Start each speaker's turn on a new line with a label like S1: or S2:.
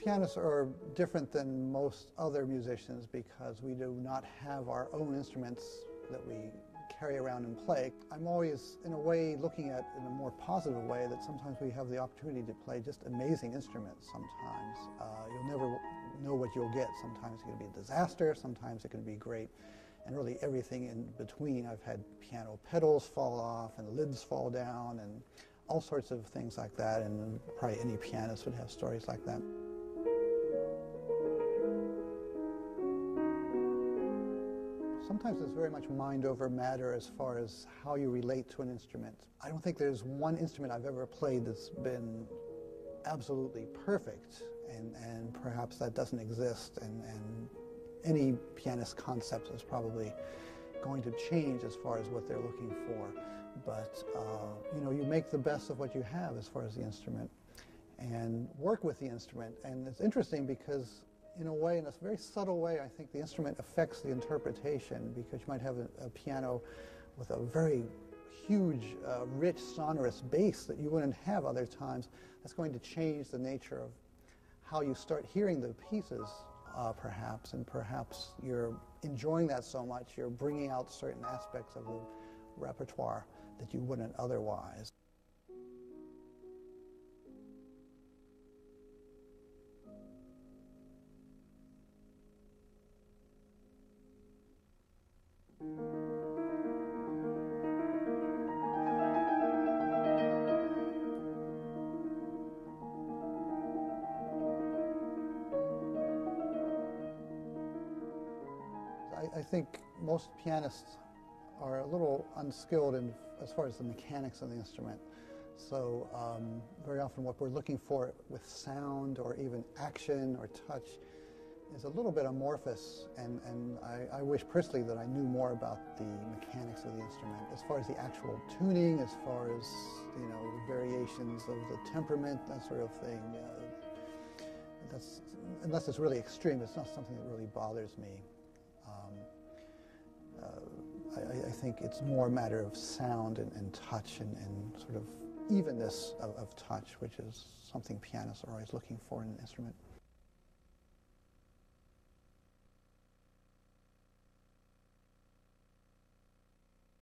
S1: Pianists are different than most other musicians because we do not have our own instruments that we carry around and play. I'm always, in a way, looking at it in a more positive way that sometimes we have the opportunity to play just amazing instruments sometimes. You'll never know what you'll get. Sometimes it's going to be a disaster, sometimes it can be great, and really everything in between. I've had piano pedals fall off and lids fall down and all sorts of things like that, and probably any pianist would have stories like that. Sometimes it's very much mind over matter as far as how you relate to an instrument. I don't think there's one instrument I've ever played that's been absolutely perfect, and perhaps that doesn't exist, and any pianist concept is probably going to change as far as what they're looking for. But you know, you make the best of what you have as far as the instrument and work with the instrument. And it's interesting because in a way, in a very subtle way, I think the instrument affects the interpretation, because you might have a piano with a very huge, rich, sonorous bass that you wouldn't have other times. That's going to change the nature of how you start hearing the pieces, perhaps, and perhaps you're enjoying that so much, you're bringing out certain aspects of the repertoire that you wouldn't otherwise. I think most pianists are a little unskilled as far as the mechanics of the instrument. So very often what we're looking for with sound or even action or touch is a little bit amorphous, and I wish personally that I knew more about the mechanics of the instrument, as far as the actual tuning, as far as, you know, the variations of the temperament, that sort of thing. Unless it's really extreme, it's not something that really bothers me. I think it's more a matter of sound and touch and sort of evenness of touch, which is something pianists are always looking for in an instrument.